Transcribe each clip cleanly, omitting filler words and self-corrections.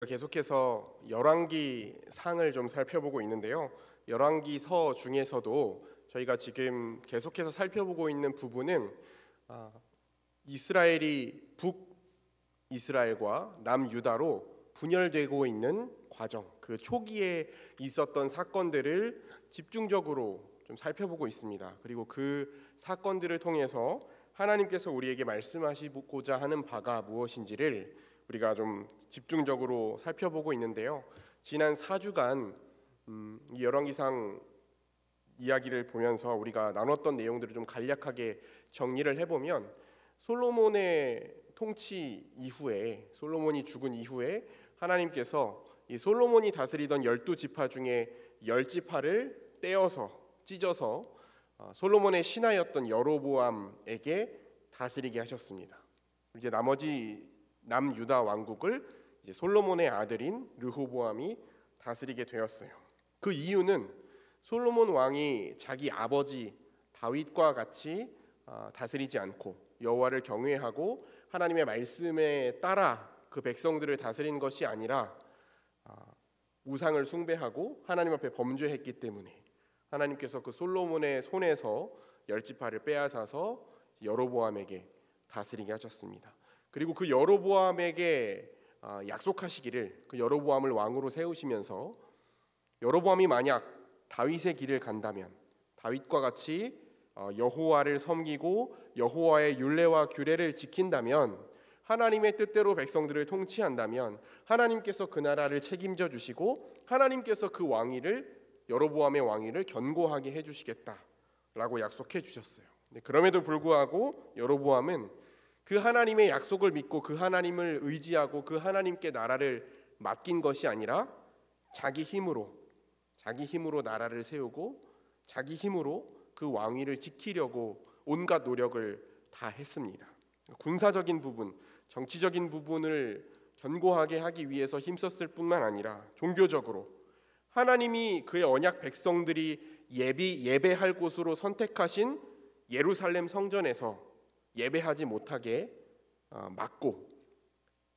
계속해서 열왕기 상을 좀 살펴보고 있는데요. 열왕기서 중에서도 저희가 지금 계속해서 살펴보고 있는 부분은 이스라엘이 북이스라엘과 남유다로 분열되고 있는 과정, 그 초기에 있었던 사건들을 집중적으로 좀 살펴보고 있습니다. 그리고 그 사건들을 통해서 하나님께서 우리에게 말씀하시고자 하는 바가 무엇인지를 우리가 좀 집중적으로 살펴보고 있는데요. 지난 4주간 이 열왕기상 이야기를 보면서 우리가 나눴던 내용들을 좀 간략하게 정리를 해보면, 솔로몬의 통치 이후에, 솔로몬이 죽은 이후에 하나님께서 이 솔로몬이 다스리던 12지파 중에 10지파를 떼어서 찢어서 솔로몬의 신하였던 여로보암에게 다스리게 하셨습니다. 이제 나머지 남유다 왕국을 이제 솔로몬의 아들인 르호보암이 다스리게 되었어요. 그 이유는 솔로몬 왕이 자기 아버지 다윗과 같이 다스리지 않고 여호와를 경외하고 하나님의 말씀에 따라 그 백성들을 다스린 것이 아니라 우상을 숭배하고 하나님 앞에 범죄했기 때문에 하나님께서 그 솔로몬의 손에서 10지파를 빼앗아서 여로보암에게 다스리게 하셨습니다. 그리고 그 여로보암에게 약속하시기를, 그 여로보암을 왕으로 세우시면서 여로보암이 만약 다윗의 길을 간다면, 다윗과 같이 여호와를 섬기고 여호와의 율례와 규례를 지킨다면, 하나님의 뜻대로 백성들을 통치한다면 하나님께서 그 나라를 책임져 주시고 하나님께서 그 왕위를, 여로보암의 왕위를 견고하게 해주시겠다라고 약속해 주셨어요. 그럼에도 불구하고 여로보암은 그 하나님의 약속을 믿고 그 하나님을 의지하고 그 하나님께 나라를 맡긴 것이 아니라 자기 힘으로 나라를 세우고 자기 힘으로 그 왕위를 지키려고 온갖 노력을 다 했습니다. 군사적인 부분, 정치적인 부분을 견고하게 하기 위해서 힘썼을 뿐만 아니라 종교적으로 하나님이 그의 언약 백성들이 예배할 곳으로 선택하신 예루살렘 성전에서 예배하지 못하게 막고,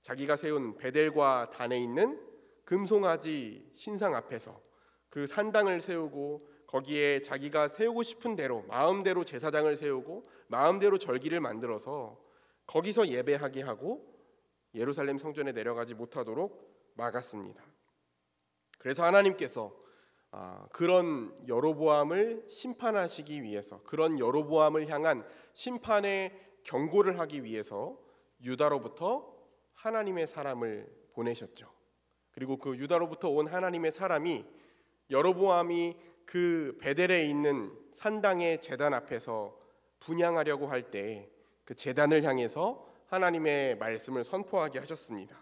자기가 세운 베델과 단에 있는 금송아지 신상 앞에서 그 산당을 세우고 거기에 자기가 세우고 싶은 대로 마음대로 제사장을 세우고 마음대로 절기를 만들어서 거기서 예배하게 하고 예루살렘 성전에 내려가지 못하도록 막았습니다. 그래서 하나님께서 그런 여로보암을 심판하시기 위해서, 그런 여로보암을 향한 심판의 경고를 하기 위해서 유다로부터 하나님의 사람을 보내셨죠. 그리고 그 유다로부터 온 하나님의 사람이 여로보암이 그 베델에 있는 산당의 제단 앞에서 분향하려고 할 때 그 제단을 향해서 하나님의 말씀을 선포하게 하셨습니다.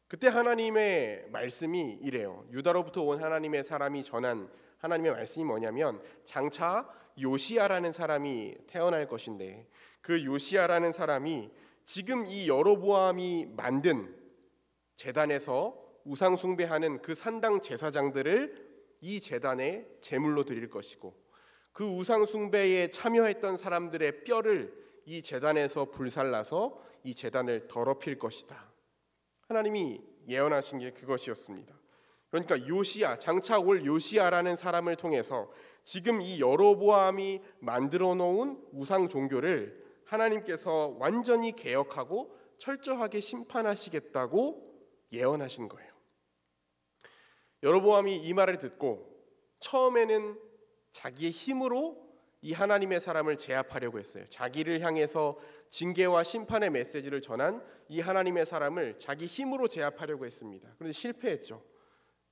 그때 하나님의 말씀이 이래요. 유다로부터 온 하나님의 사람이 전한 하나님의 말씀이 뭐냐면, 장차 요시야라는 사람이 태어날 것인데 그 요시야라는 사람이 지금 이 여로보암이 만든 제단에서 우상 숭배하는 그 산당 제사장들을 이 제단에 제물로 드릴 것이고, 그 우상 숭배에 참여했던 사람들의 뼈를 이 제단에서 불살라서 이 제단을 더럽힐 것이다. 하나님이 예언하신 게 그것이었습니다. 그러니까 요시야, 장차 올 요시야라는 사람을 통해서 지금 이 여로보암이 만들어 놓은 우상 종교를 하나님께서 완전히 개혁하고 철저하게 심판하시겠다고 예언하신 거예요. 여로보암이 이 말을 듣고 처음에는 자기의 힘으로 이 하나님의 사람을 제압하려고 했어요. 자기를 향해서 징계와 심판의 메시지를 전한 이 하나님의 사람을 자기 힘으로 제압하려고 했습니다. 그런데 실패했죠.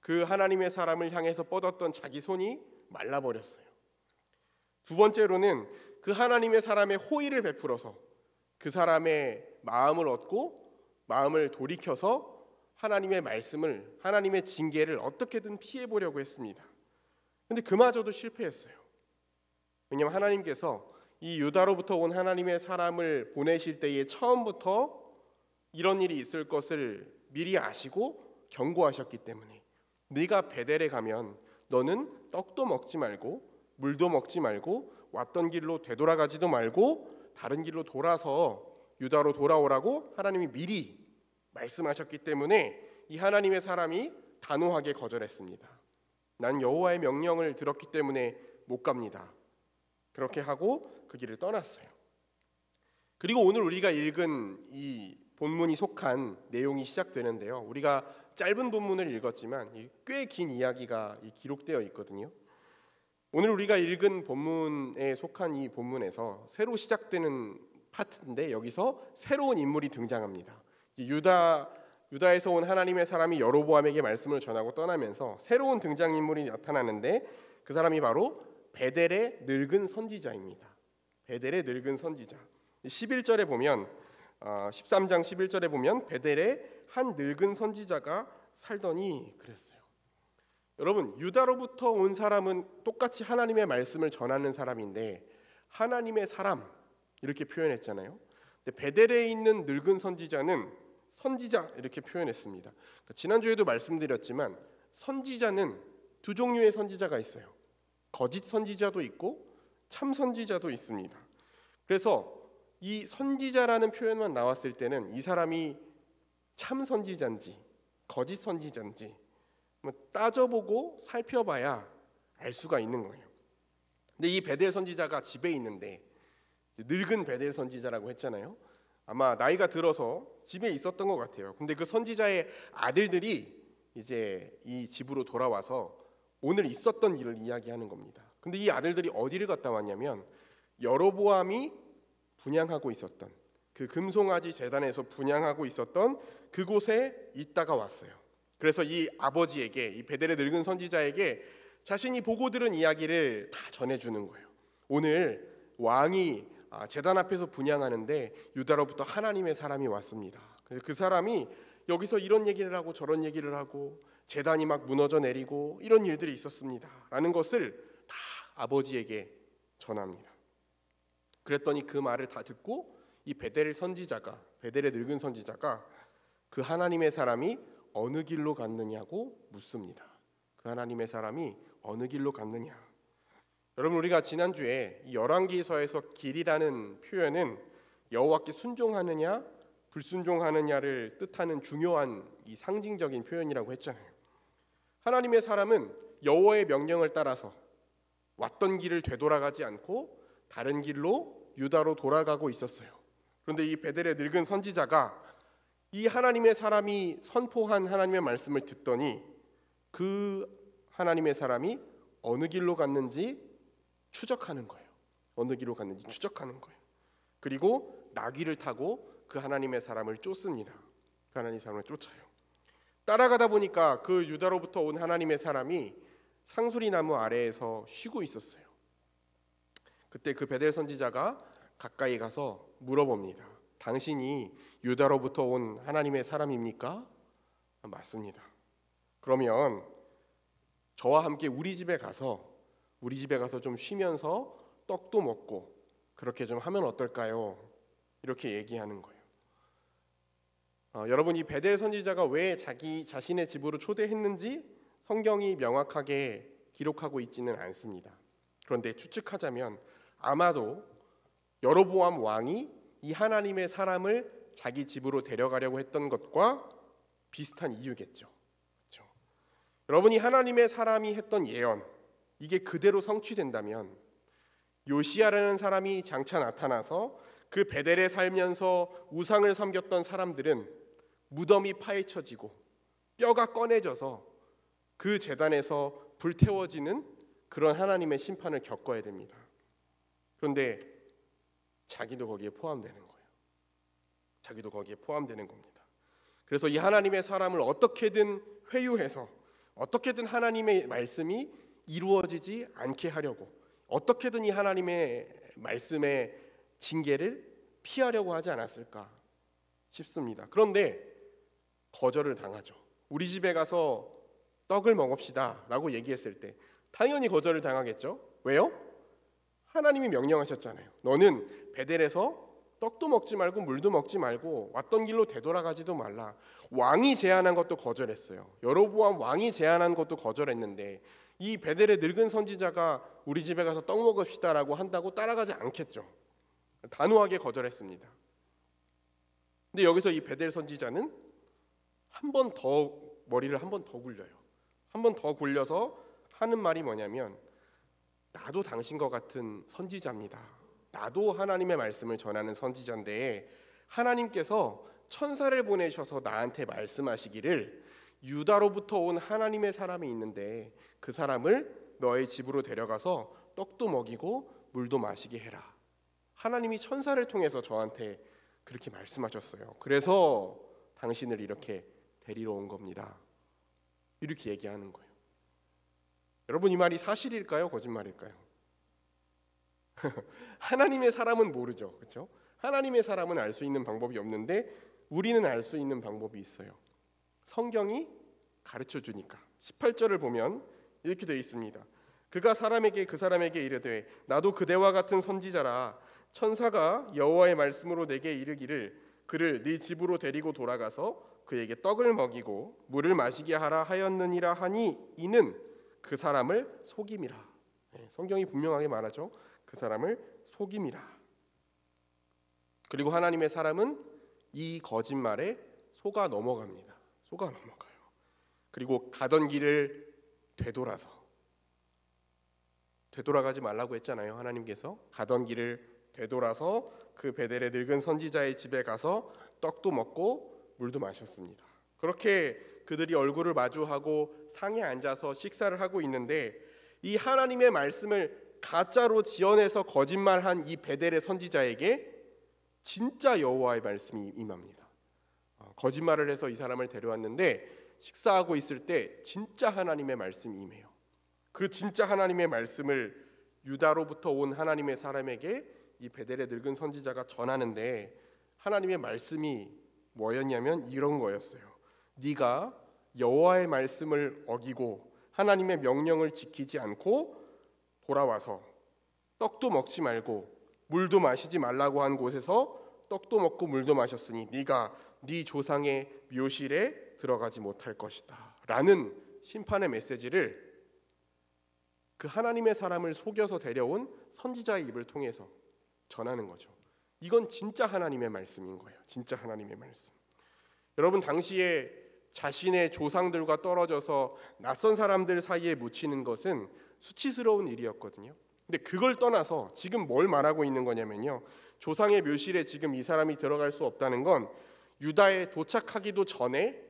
그 하나님의 사람을 향해서 뻗었던 자기 손이 말라버렸어요. 두 번째로는 그 하나님의 사람의 호의를 베풀어서 그 사람의 마음을 얻고 마음을 돌이켜서 하나님의 말씀을, 하나님의 징계를 어떻게든 피해보려고 했습니다. 그런데 그마저도 실패했어요. 왜냐하면 하나님께서 이 유다로부터 온 하나님의 사람을 보내실 때에 처음부터 이런 일이 있을 것을 미리 아시고 경고하셨기 때문에, 네가 베델에 가면 너는 떡도 먹지 말고 물도 먹지 말고 왔던 길로 되돌아가지도 말고 다른 길로 돌아서 유다로 돌아오라고 하나님이 미리 말씀하셨기 때문에 이 하나님의 사람이 단호하게 거절했습니다. 난 여호와의 명령을 들었기 때문에 못 갑니다. 그렇게 하고 그 길을 떠났어요. 그리고 오늘 우리가 읽은 이 본문이 속한 내용이 시작되는데요. 우리가 짧은 본문을 읽었지만 꽤 긴 이야기가 기록되어 있거든요. 오늘 우리가 읽은 본문에 속한 이 본문에서 새로 시작되는 파트인데 여기서 새로운 인물이 등장합니다. 유다에서 온 하나님의 사람이 여로보암에게 말씀을 전하고 떠나면서 새로운 등장인물이 나타나는데 그 사람이 바로 베델의 늙은 선지자입니다. 베델의 늙은 선지자. 11절에 보면 13장 11절에 보면 베델에 한 늙은 선지자가 살더니 그랬어요. 여러분, 유다로부터 온 사람은 똑같이 하나님의 말씀을 전하는 사람인데 하나님의 사람 이렇게 표현했잖아요. 근데 베델에 있는 늙은 선지자는 선지자 이렇게 표현했습니다. 그러니까 지난주에도 말씀드렸지만 선지자는 두 종류의 선지자가 있어요. 거짓 선지자도 있고 참 선지자도 있습니다. 그래서 이 선지자라는 표현만 나왔을 때는 이 사람이 참 선지자인지 거짓 선지자인지 따져보고 살펴봐야 알 수가 있는 거예요. 근데 이 베델 선지자가 집에 있는데 늙은 베델 선지자라고 했잖아요. 아마 나이가 들어서 집에 있었던 것 같아요. 근데 그 선지자의 아들들이 이제 이 집으로 돌아와서 오늘 있었던 일을 이야기하는 겁니다. 근데 이 아들들이 어디를 갔다 왔냐면 여로보암이 분향하고 있었던 그 금송아지 제단에서 분향하고 있었던 그곳에 있다가 왔어요. 그래서 이 아버지에게, 이 베델의 늙은 선지자에게 자신이 보고 들은 이야기를 다 전해주는 거예요. 오늘 왕이 제단 앞에서 분향하는데 유다로부터 하나님의 사람이 왔습니다. 그래서 그 사람이 여기서 이런 얘기를 하고 저런 얘기를 하고 제단이 막 무너져 내리고 이런 일들이 있었습니다 라는 것을 다 아버지에게 전합니다. 그랬더니 그 말을 다 듣고 이 베델의 늙은 선지자가 그 하나님의 사람이 어느 길로 갔느냐고 묻습니다. 그 하나님의 사람이 어느 길로 갔느냐. 여러분, 우리가 지난주에 이 열왕기서에서 길이라는 표현은 여호와께 순종하느냐 불순종하느냐를 뜻하는 중요한 이 상징적인 표현이라고 했잖아요. 하나님의 사람은 여호와의 명령을 따라서 왔던 길을 되돌아가지 않고 다른 길로 유다로 돌아가고 있었어요. 그런데 이 베델의 늙은 선지자가 이 하나님의 사람이 선포한 하나님의 말씀을 듣더니 그 하나님의 사람이 어느 길로 갔는지 추적하는 거예요. 어느 길로 갔는지 추적하는 거예요. 그리고 나귀를 타고 그 하나님의 사람을 쫓습니다. 그 하나님의 사람을 쫓아요. 따라가다 보니까 그 유다로부터 온 하나님의 사람이 상수리 나무 아래에서 쉬고 있었어요. 그때 그 베델 선지자가 가까이 가서 물어봅니다. 당신이 유다로부터 온 하나님의 사람입니까? 맞습니다. 그러면 저와 함께 우리 집에 가서 좀 쉬면서 떡도 먹고 그렇게 좀 하면 어떨까요? 이렇게 얘기하는 거예요. 여러분, 이 베델 선지자가 왜 자신의 집으로 초대했는지 성경이 명확하게 기록하고 있지는 않습니다. 그런데 추측하자면 아마도 여로보암 왕이 이 하나님의 사람을 자기 집으로 데려가려고 했던 것과 비슷한 이유겠죠. 그렇죠? 여러분이 하나님의 사람이 했던 예언, 이게 그대로 성취된다면 요시야라는 사람이 장차 나타나서 그 베델에 살면서 우상을 섬겼던 사람들은 무덤이 파헤쳐지고 뼈가 꺼내져서 그 제단에서 불태워지는 그런 하나님의 심판을 겪어야 됩니다. 그런데 자기도 거기에 포함되는 거예요. 자기도 거기에 포함되는 겁니다. 그래서 이 하나님의 사람을 어떻게든 회유해서 어떻게든 하나님의 말씀이 이루어지지 않게 하려고 어떻게든 이 하나님의 말씀의 징계를 피하려고 하지 않았을까 싶습니다. 그런데 거절을 당하죠. 우리 집에 가서 떡을 먹읍시다 라고 얘기했을 때 당연히 거절을 당하겠죠. 왜요? 하나님이 명령하셨잖아요. 너는 베델에서 떡도 먹지 말고 물도 먹지 말고 왔던 길로 되돌아가지도 말라. 왕이 제안한 것도 거절했어요. 여로보암 왕이 제안한 것도 거절했는데 이 베델의 늙은 선지자가 우리 집에 가서 떡 먹읍시다라고 한다고 따라가지 않겠죠. 단호하게 거절했습니다. 근데 여기서 이 베델 선지자는 한 번 더 머리를 한 번 더 굴려요. 한 번 더 굴려서 하는 말이 뭐냐면, 나도 당신과 같은 선지자입니다. 나도 하나님의 말씀을 전하는 선지자인데 하나님께서 천사를 보내셔서 나한테 말씀하시기를 유다로부터 온 하나님의 사람이 있는데 그 사람을 너의 집으로 데려가서 떡도 먹이고 물도 마시게 해라. 하나님이 천사를 통해서 저한테 그렇게 말씀하셨어요. 그래서 당신을 이렇게 데리러 온 겁니다. 이렇게 얘기하는 거예요. 여러분, 이 말이 사실일까요? 거짓말일까요? 하나님의 사람은 모르죠. 그렇죠? 하나님의 사람은 알 수 있는 방법이 없는데 우리는 알 수 있는 방법이 있어요. 성경이 가르쳐 주니까. 18절을 보면 이렇게 되어 있습니다. 그가 그 사람에게 이르되 나도 그대와 같은 선지자라. 천사가 여호와의 말씀으로 내게 이르기를 그를 네 집으로 데리고 돌아가서 그에게 떡을 먹이고 물을 마시게 하라 하였느니라 하니 이는 그 사람을 속임이라. 성경이 분명하게 말하죠. 그 사람을 속임이라. 그리고 하나님의 사람은 이 거짓말에 속아 넘어갑니다. 속아 넘어가요. 그리고 가던 길을 되돌아가지 말라고 했잖아요. 하나님께서 가던 길을 되돌아서 그 베델의 늙은 선지자의 집에 가서 떡도 먹고 물도 마셨습니다. 그렇게 그들이 얼굴을 마주하고 상에 앉아서 식사를 하고 있는데 이 하나님의 말씀을 가짜로 지어내서 거짓말한 이 베델의 선지자에게 진짜 여호와의 말씀이 임합니다. 거짓말을 해서 이 사람을 데려왔는데 식사하고 있을 때 진짜 하나님의 말씀이 임해요. 그 진짜 하나님의 말씀을 유다로부터 온 하나님의 사람에게 이 베델의 늙은 선지자가 전하는데 하나님의 말씀이 뭐였냐면 이런 거였어요. 네가 여호와의 말씀을 어기고 하나님의 명령을 지키지 않고 돌아와서 떡도 먹지 말고 물도 마시지 말라고 한 곳에서 떡도 먹고 물도 마셨으니 네가 네 조상의 묘실에 들어가지 못할 것이다 라는 심판의 메시지를 그 하나님의 사람을 속여서 데려온 선지자의 입을 통해서 전하는 거죠. 이건 진짜 하나님의 말씀인 거예요. 진짜 하나님의 말씀. 여러분, 당시에 자신의 조상들과 떨어져서 낯선 사람들 사이에 묻히는 것은 수치스러운 일이었거든요. 근데 그걸 떠나서 지금 뭘 말하고 있는 거냐면요, 조상의 묘실에 지금 이 사람이 들어갈 수 없다는 건 유다에 도착하기도 전에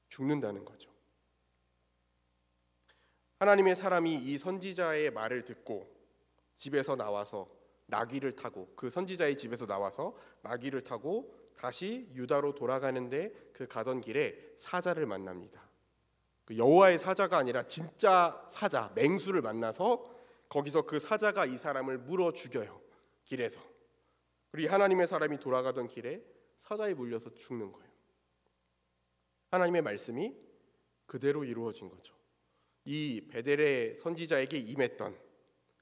죽는다는 거죠. 하나님의 사람이 이 선지자의 말을 듣고 집에서 나와서 나귀를 타고 그 선지자의 집에서 나와서 나귀를 타고 다시 유다로 돌아가는데 그 가던 길에 사자를 만납니다. 그 여호와의 사자가 아니라 진짜 사자, 맹수를 만나서 거기서 그 사자가 이 사람을 물어 죽여요. 길에서. 그리고 하나님의 사람이 돌아가던 길에 사자에 물려서 죽는 거예요. 하나님의 말씀이 그대로 이루어진 거죠. 이 베델의 선지자에게 임했던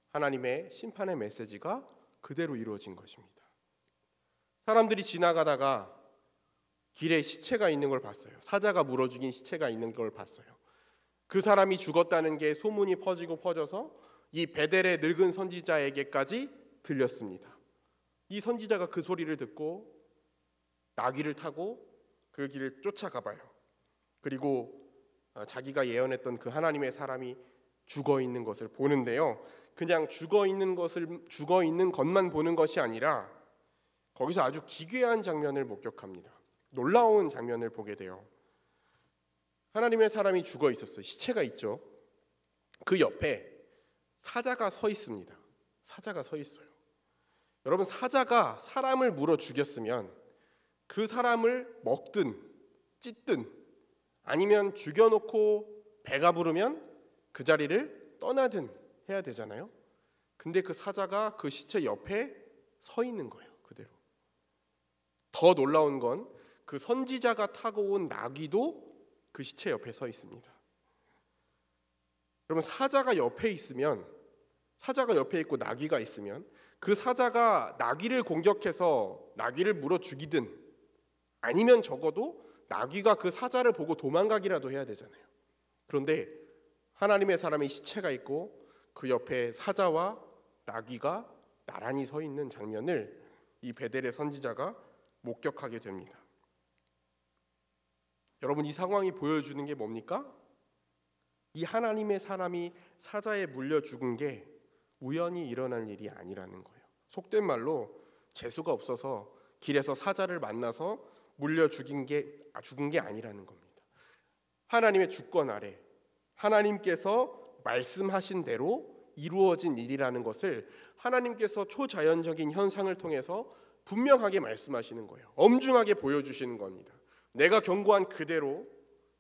하나님의 심판의 메시지가 그대로 이루어진 것입니다. 사람들이 지나가다가 길에 시체가 있는 걸 봤어요. 사자가 물어 죽인 시체가 있는 걸 봤어요. 그 사람이 죽었다는 게 소문이 퍼져서 이 베델의 늙은 선지자에게까지 들렸습니다. 이 선지자가 그 소리를 듣고 나귀를 타고 그 길을 쫓아가 봐요. 그리고 자기가 예언했던 그 하나님의 사람이 죽어 있는 것을 보는데요. 그냥 죽어 있는 것만 보는 것이 아니라 거기서 아주 기괴한 장면을 목격합니다. 놀라운 장면을 보게 돼요. 하나님의 사람이 죽어 있었어요. 시체가 있죠. 그 옆에 사자가 서 있습니다. 사자가 서 있어요. 여러분, 사자가 사람을 물어 죽였으면 그 사람을 먹든 찢든 아니면 죽여놓고 배가 부르면 그 자리를 떠나든 해야 되잖아요. 근데 그 사자가 그 시체 옆에 서 있는 거예요. 그대로. 더 놀라운 건 그 선지자가 타고 온 나귀도 그 시체 옆에 서 있습니다. 그러면 사자가 옆에 있고 나귀가 있으면 그 사자가 나귀를 공격해서 나귀를 물어 죽이든 아니면 적어도 나귀가 그 사자를 보고 도망가기라도 해야 되잖아요. 그런데 하나님의 사람의 시체가 있고 그 옆에 사자와 나귀가 나란히 서 있는 장면을 이 베델의 선지자가 목격하게 됩니다. 여러분, 이 상황이 보여주는 게 뭡니까? 이 하나님의 사람이 사자에 물려 죽은 게 우연히 일어난 일이 아니라는 거예요. 속된 말로 재수가 없어서 길에서 사자를 만나서 물려 죽은 게 아니라는 겁니다. 하나님의 주권 아래 하나님께서 말씀하신 대로 이루어진 일이라는 것을 하나님께서 초자연적인 현상을 통해서 분명하게 말씀하시는 거예요. 엄중하게 보여주시는 겁니다. 내가 경고한 그대로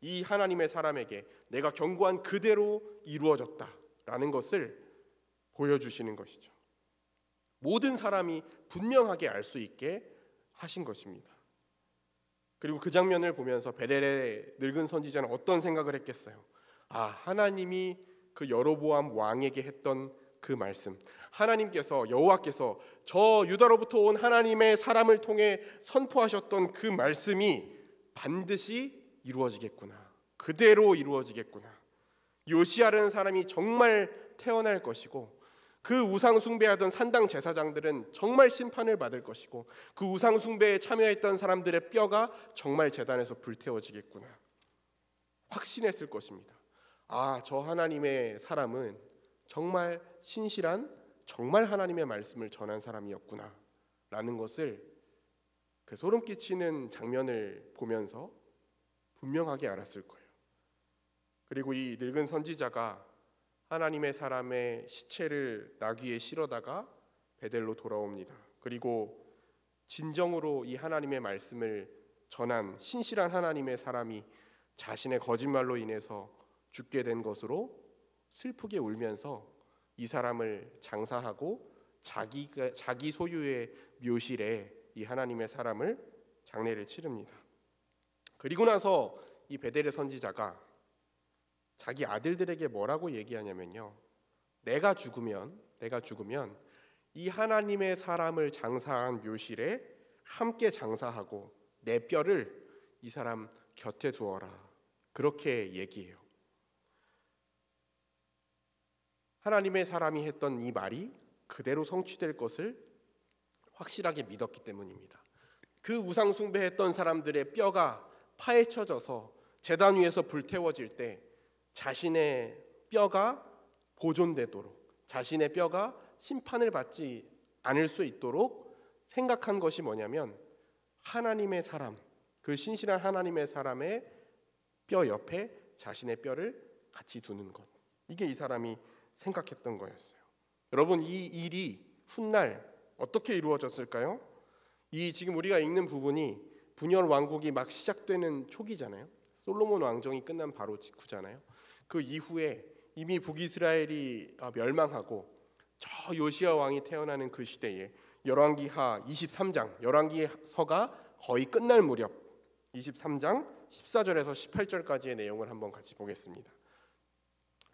이 하나님의 사람에게 내가 경고한 그대로 이루어졌다라는 것을 보여주시는 것이죠. 모든 사람이 분명하게 알 수 있게 하신 것입니다. 그리고 그 장면을 보면서 베델의 늙은 선지자는 어떤 생각을 했겠어요? 하나님이 그 여로보암 왕에게 했던 그 말씀, 하나님께서 여호와께서 저 유다로부터 온 하나님의 사람을 통해 선포하셨던 그 말씀이 반드시 이루어지겠구나, 그대로 이루어지겠구나. 요시야라는 사람이 정말 태어날 것이고 그 우상 숭배하던 산당 제사장들은 정말 심판을 받을 것이고 그 우상 숭배에 참여했던 사람들의 뼈가 정말 제단에서 불태워지겠구나 확신했을 것입니다. 저 하나님의 사람은 정말 신실한, 정말 하나님의 말씀을 전한 사람이었구나 라는 것을 그 소름 끼치는 장면을 보면서 분명하게 알았을 거예요. 그리고 이 늙은 선지자가 하나님의 사람의 시체를 나귀에 실어다가 베델로 돌아옵니다. 그리고 진정으로 이 하나님의 말씀을 전한 신실한 하나님의 사람이 자신의 거짓말로 인해서 죽게 된 것으로 슬프게 울면서 이 사람을 장사하고 자기 소유의 묘실에 이 하나님의 사람을 장례를 치릅니다. 그리고 나서 이 베델의 선지자가 자기 아들들에게 뭐라고 얘기하냐면요, 내가 죽으면 이 하나님의 사람을 장사한 묘실에 함께 장사하고 내 뼈를 이 사람 곁에 두어라, 그렇게 얘기해요. 하나님의 사람이 했던 이 말이 그대로 성취될 것을 확실하게 믿었기 때문입니다. 그 우상 숭배했던 사람들의 뼈가 파헤쳐져서 제단 위에서 불태워질 때 자신의 뼈가 보존되도록, 자신의 뼈가 심판을 받지 않을 수 있도록 생각한 것이 뭐냐면 하나님의 사람, 그 신실한 하나님의 사람의 뼈 옆에 자신의 뼈를 같이 두는 것, 이게 이 사람이 생각했던 거였어요. 여러분, 이 일이 훗날 어떻게 이루어졌을까요? 이 지금 우리가 읽는 부분이 분열 왕국이 막 시작되는 초기잖아요. 솔로몬 왕정이 끝난 바로 직후잖아요. 그 이후에 이미 북이스라엘이 멸망하고 저 요시야 왕이 태어나는 그 시대에 열왕기하 23장, 열왕기서가 거의 끝날 무렵 23장 14절에서 18절까지의 내용을 한번 같이 보겠습니다.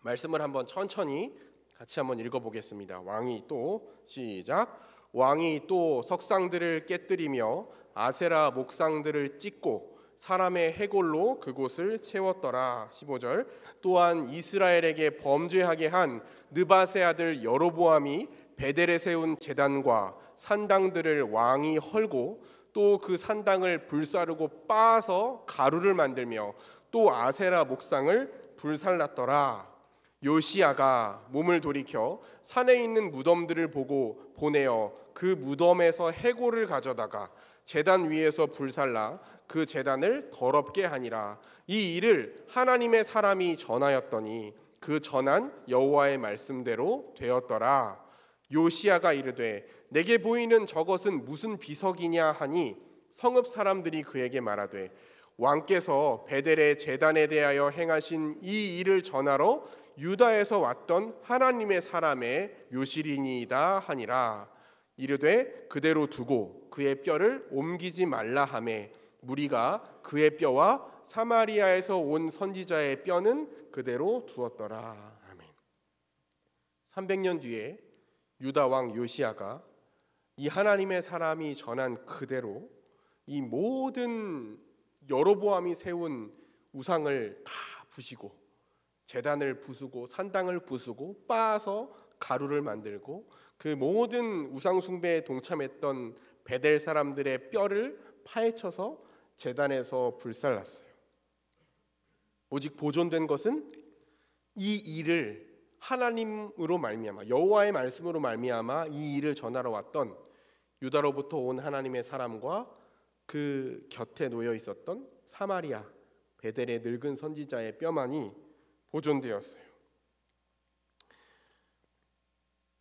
말씀을 한번 천천히 같이 한번 읽어보겠습니다. 왕이 또 시작. 왕이 또 석상들을 깨뜨리며 아세라 목상들을 찢고 사람의 해골로 그곳을 채웠더라. 15절. 또한 이스라엘에게 범죄하게 한 느밧의 아들 여로보암이 베델에 세운 제단과 산당들을 왕이 헐고 또 그 산당을 불사르고 빻아서 가루를 만들며 또 아세라 목상을 불살랐더라. 요시야가 몸을 돌이켜 산에 있는 무덤들을 보고 보내어 그 무덤에서 해골을 가져다가 제단 위에서 불살라 그 제단을 더럽게 하니라. 이 일을 하나님의 사람이 전하였더니 그 전한 여호와의 말씀대로 되었더라. 요시야가 이르되 내게 보이는 저것은 무슨 비석이냐 하니 성읍 사람들이 그에게 말하되 왕께서 베델의 제단에 대하여 행하신 이 일을 전하러 유다에서 왔던 하나님의 사람의 묘실이니이다 하니라. 이르되 그대로 두고 그의 뼈를 옮기지 말라 하매 무리가 그의 뼈와 사마리아에서 온 선지자의 뼈는 그대로 두었더라. 아멘. 300년 뒤에 유다 왕 요시야가 이 하나님의 사람이 전한 그대로 이 모든 여로보암이 세운 우상을 다 부시고 제단을 부수고 산당을 부수고 빻아서 가루를 만들고 그 모든 우상 숭배에 동참했던 베델 사람들의 뼈를 파헤쳐서 제단에서 불살랐어요. 오직 보존된 것은 이 일을 하나님으로 말미암아, 여호와의 말씀으로 말미암아 이 일을 전하러 왔던 유다로부터 온 하나님의 사람과 그 곁에 놓여 있었던 사마리아 베델의 늙은 선지자의 뼈만이 보존되었어요.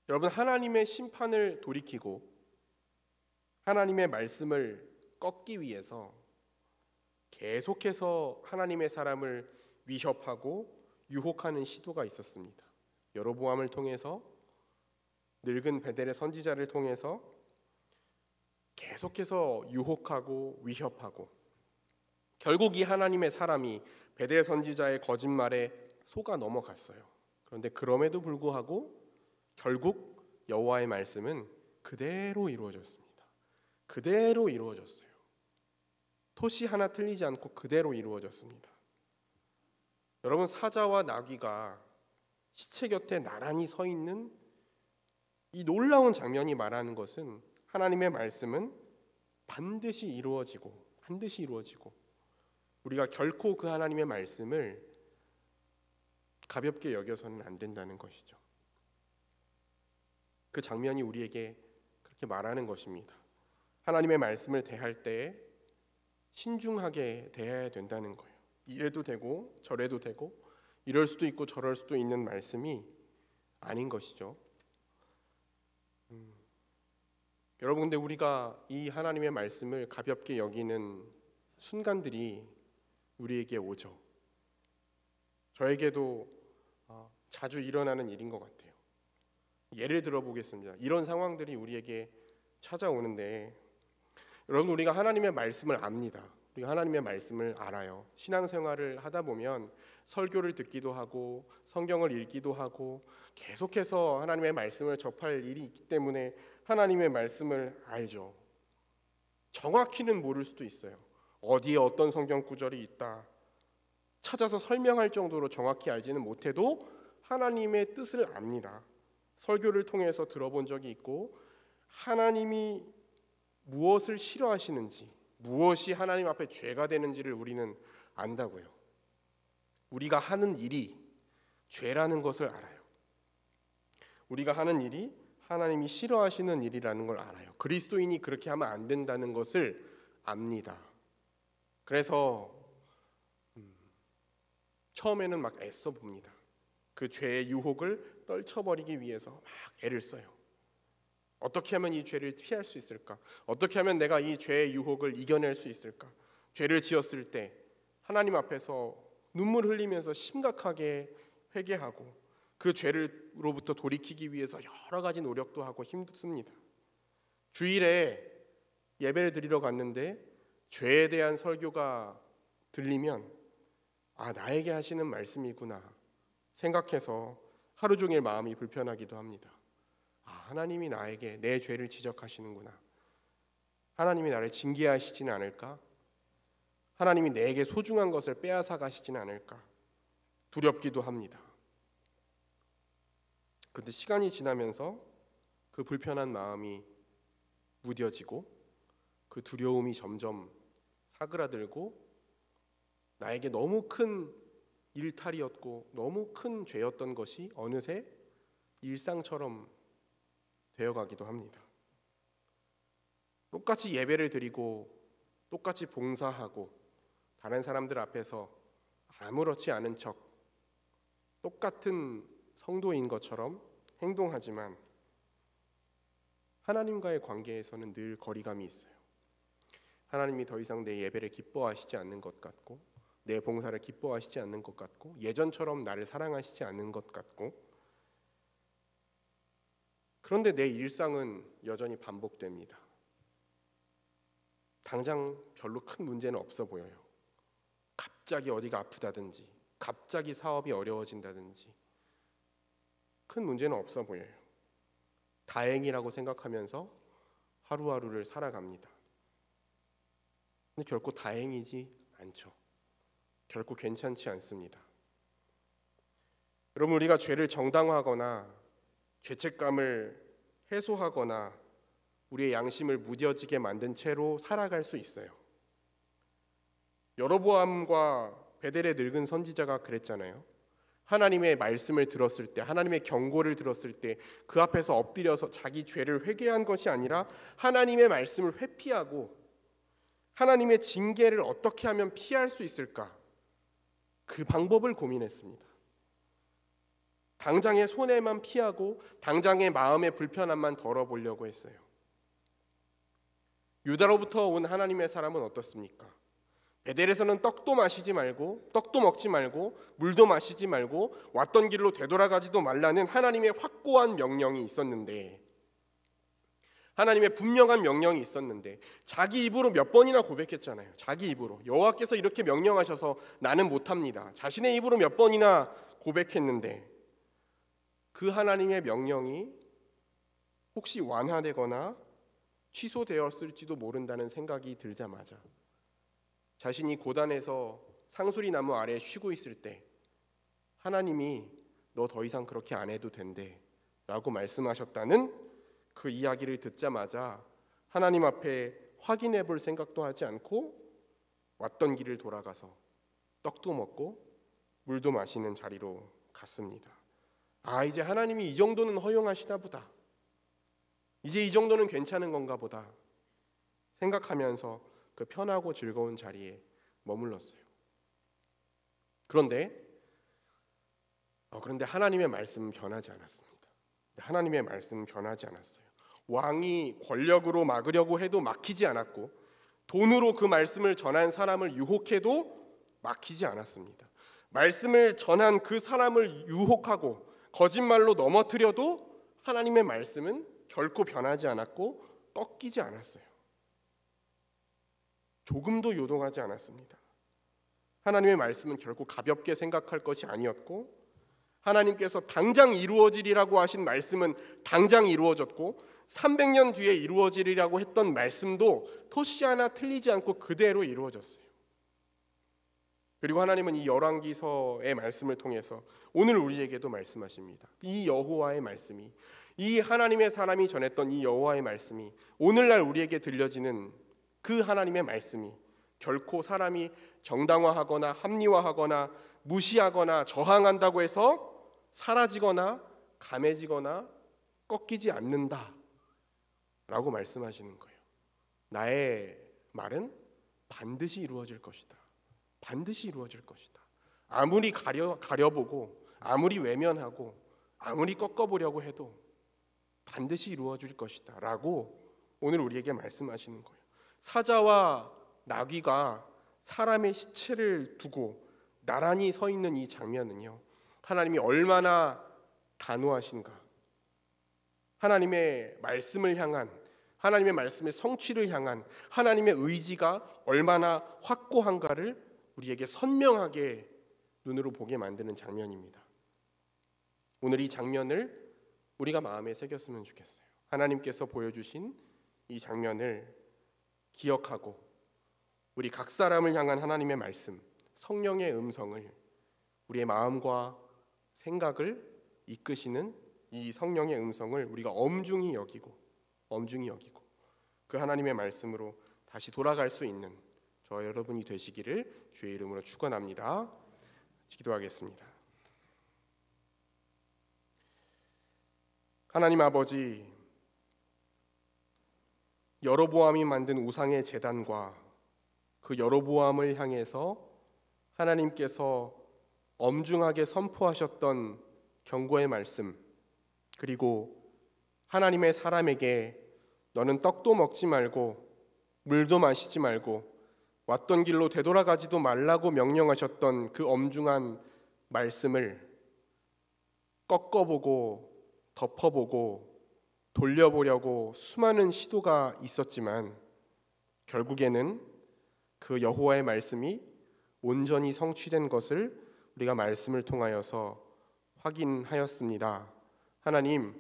여러분, 하나님의 심판을 돌이키고 하나님의 말씀을 꺾기 위해서 계속해서 하나님의 사람을 위협하고 유혹하는 시도가 있었습니다. 여로보암을 통해서, 늙은 베델의 선지자를 통해서 계속해서 유혹하고 위협하고, 결국 이 하나님의 사람이 베델 선지자의 거짓말에 속아 넘어갔어요. 그런데 그럼에도 불구하고 결국 여호와의 말씀은 그대로 이루어졌습니다. 그대로 이루어졌어요. 토시 하나 틀리지 않고 그대로 이루어졌습니다. 여러분, 사자와 나귀가 시체 곁에 나란히 서 있는 이 놀라운 장면이 말하는 것은 하나님의 말씀은 반드시 이루어지고 우리가 결코 그 하나님의 말씀을 가볍게 여겨서는 안 된다는 것이죠. 그 장면이 우리에게 그렇게 말하는 것입니다. 하나님의 말씀을 대할 때에 신중하게 대해야 된다는 거예요. 이래도 되고 저래도 되고 이럴 수도 있고 저럴 수도 있는 말씀이 아닌 것이죠. 여러분, 근데 우리가 이 하나님의 말씀을 가볍게 여기는 순간들이 우리에게 오죠. 저에게도 자주 일어나는 일인 것 같아요. 예를 들어 보겠습니다. 이런 상황들이 우리에게 찾아오는데, 여러분, 우리가 하나님의 말씀을 압니다. 우리가 하나님의 말씀을 알아요. 신앙생활을 하다 보면 설교를 듣기도 하고 성경을 읽기도 하고 계속해서 하나님의 말씀을 접할 일이 있기 때문에 하나님의 말씀을 알죠. 정확히는 모를 수도 있어요. 어디에 어떤 성경 구절이 있다 찾아서 설명할 정도로 정확히 알지는 못해도 하나님의 뜻을 압니다. 설교를 통해서 들어본 적이 있고, 하나님이 무엇을 싫어하시는지, 무엇이 하나님 앞에 죄가 되는지를 우리는 안다고요. 우리가 하는 일이 죄라는 것을 알아요. 우리가 하는 일이 하나님이 싫어하시는 일이라는 걸 알아요. 그리스도인이 그렇게 하면 안 된다는 것을 압니다. 그래서 처음에는 막 애써 봅니다. 그 죄의 유혹을 떨쳐버리기 위해서 막 애를 써요. 어떻게 하면 이 죄를 피할 수 있을까? 어떻게 하면 내가 이 죄의 유혹을 이겨낼 수 있을까? 죄를 지었을 때 하나님 앞에서 눈물 흘리면서 심각하게 회개하고 그 죄로부터 돌이키기 위해서 여러 가지 노력도 하고 힘듭니다. 주일에 예배를 드리러 갔는데 죄에 대한 설교가 들리면 나에게 하시는 말씀이구나 생각해서 하루 종일 마음이 불편하기도 합니다. 하나님이 나에게 내 죄를 지적하시는구나. 하나님이 나를 징계하시지는 않을까? 하나님이 내게 소중한 것을 빼앗아 가시지는 않을까? 두렵기도 합니다. 그런데 시간이 지나면서 그 불편한 마음이 무뎌지고 그 두려움이 점점 사그라들고 나에게 너무 큰 일탈이었고 너무 큰 죄였던 것이 어느새 일상처럼 되어가기도 합니다. 똑같이 예배를 드리고 똑같이 봉사하고 다른 사람들 앞에서 아무렇지 않은 척 똑같은 성도인 것처럼 행동하지만 하나님과의 관계에서는 늘 거리감이 있어요. 하나님이 더 이상 내 예배를 기뻐하시지 않는 것 같고 내 봉사를 기뻐하시지 않는 것 같고 예전처럼 나를 사랑하시지 않는 것 같고, 그런데 내 일상은 여전히 반복됩니다. 당장 별로 큰 문제는 없어 보여요. 갑자기 어디가 아프다든지 갑자기 사업이 어려워진다든지 큰 문제는 없어 보여요. 다행이라고 생각하면서 하루하루를 살아갑니다. 근데 결코 다행이지 않죠. 결코 괜찮지 않습니다. 여러분, 우리가 죄를 정당화하거나 죄책감을 해소하거나 우리의 양심을 무뎌지게 만든 채로 살아갈 수 있어요. 여로보암과 베델의 늙은 선지자가 그랬잖아요. 하나님의 말씀을 들었을 때, 하나님의 경고를 들었을 때 그 앞에서 엎드려서 자기 죄를 회개한 것이 아니라 하나님의 말씀을 회피하고 하나님의 징계를 어떻게 하면 피할 수 있을까, 그 방법을 고민했습니다. 당장의 손해만 피하고 당장의 마음의 불편함만 덜어보려고 했어요. 유다로부터 온 하나님의 사람은 어떻습니까? 베델에서는 떡도 먹지 말고 물도 마시지 말고 왔던 길로 되돌아가지도 말라는 하나님의 확고한 명령이 있었는데, 하나님의 분명한 명령이 있었는데 자기 입으로 몇 번이나 고백했잖아요. 자기 입으로 여호와께서 이렇게 명령하셔서 나는 못합니다. 자신의 입으로 몇 번이나 고백했는데 그 하나님의 명령이 혹시 완화되거나 취소되었을지도 모른다는 생각이 들자마자 자신이 고단해서 상수리 나무 아래에 쉬고 있을 때 하나님이 너 더 이상 그렇게 안 해도 된대 라고 말씀하셨다는 그 이야기를 듣자마자 하나님 앞에 확인해 볼 생각도 하지 않고 왔던 길을 돌아가서 떡도 먹고 물도 마시는 자리로 갔습니다. 이제 하나님이 이 정도는 허용하시나 보다, 이제 이 정도는 괜찮은 건가 보다 생각하면서 그 편하고 즐거운 자리에 머물렀어요. 그런데 하나님의 말씀은 변하지 않았습니다. 하나님의 말씀은 변하지 않았어요. 왕이 권력으로 막으려고 해도 막히지 않았고, 돈으로 그 말씀을 전한 사람을 유혹해도 막히지 않았습니다. 말씀을 전한 그 사람을 유혹하고 거짓말로 넘어뜨려도 하나님의 말씀은 결코 변하지 않았고 꺾이지 않았어요. 조금도 요동하지 않았습니다. 하나님의 말씀은 결코 가볍게 생각할 것이 아니었고, 하나님께서 당장 이루어지리라고 하신 말씀은 당장 이루어졌고, 300년 뒤에 이루어지리라고 했던 말씀도 토시 하나 틀리지 않고 그대로 이루어졌어요. 그리고 하나님은 이 열왕기서의 말씀을 통해서 오늘 우리에게도 말씀하십니다. 이 여호와의 말씀이, 이 하나님의 사람이 전했던 이 여호와의 말씀이, 오늘날 우리에게 들려지는 그 하나님의 말씀이 결코 사람이 정당화하거나 합리화하거나 무시하거나 저항한다고 해서 사라지거나 감해지거나 꺾이지 않는다 라고 말씀하시는 거예요. 나의 말은 반드시 이루어질 것이다. 반드시 이루어질 것이다. 아무리 가려보고 아무리 외면하고 아무리 꺾어보려고 해도 반드시 이루어질 것이다 라고 오늘 우리에게 말씀하시는 거예요. 사자와 나귀가 사람의 시체를 두고 나란히 서 있는 이 장면은요, 하나님이 얼마나 단호하신가, 하나님의 말씀을 향한, 하나님의 말씀의 성취를 향한 하나님의 의지가 얼마나 확고한가를 우리에게 선명하게 눈으로 보게 만드는 장면입니다. 오늘 이 장면을 우리가 마음에 새겼으면 좋겠어요. 하나님께서 보여주신 이 장면을 기억하고 우리 각 사람을 향한 하나님의 말씀, 성령의 음성을, 우리의 마음과 생각을 이끄시는 이 성령의 음성을 우리가 엄중히 여기고 그 하나님의 말씀으로 다시 돌아갈 수 있는 저와 여러분이 되시기를 주의 이름으로 축원합니다. 기도하겠습니다. 하나님 아버지, 여로보암이 만든 우상의 제단과 그 여로보암을 향해서 하나님께서 엄중하게 선포하셨던 경고의 말씀, 그리고 하나님의 사람에게 너는 떡도 먹지 말고 물도 마시지 말고 왔던 길로 되돌아가지도 말라고 명령하셨던 그 엄중한 말씀을 꺾어보고 덮어보고 돌려보려고 수많은 시도가 있었지만 결국에는 그 여호와의 말씀이 온전히 성취된 것을 우리가 말씀을 통하여서 확인하였습니다. 하나님,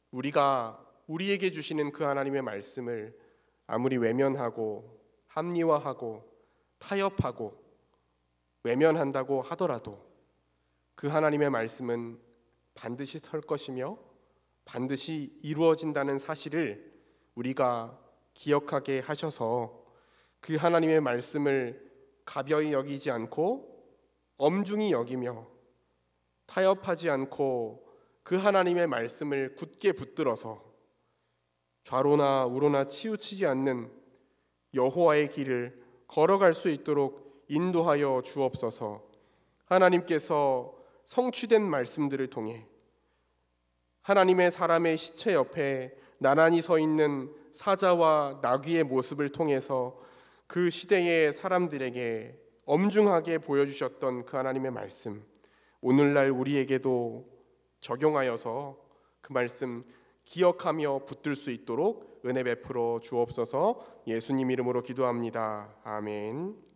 우리가 우리에게 주시는 그 하나님의 말씀을 아무리 외면하고 합리화하고 타협하고 외면한다고 하더라도 그 하나님의 말씀은 반드시 설 것이며 반드시 이루어진다는 사실을 우리가 기억하게 하셔서 그 하나님의 말씀을 가벼이 여기지 않고 엄중히 여기며 타협하지 않고 그 하나님의 말씀을 굳게 붙들어서 좌로나 우로나 치우치지 않는 여호와의 길을 걸어갈 수 있도록 인도하여 주옵소서. 하나님께서 성취된 말씀들을 통해 하나님의 사람의 시체 옆에 나란히 서 있는 사자와 나귀의 모습을 통해서 그 시대의 사람들에게 엄중하게 보여주셨던 그 하나님의 말씀, 오늘날 우리에게도 적용하여서 그 말씀 기억하며 붙들 수 있도록 은혜 베풀어 주옵소서. 예수님 이름으로 기도합니다. 아멘.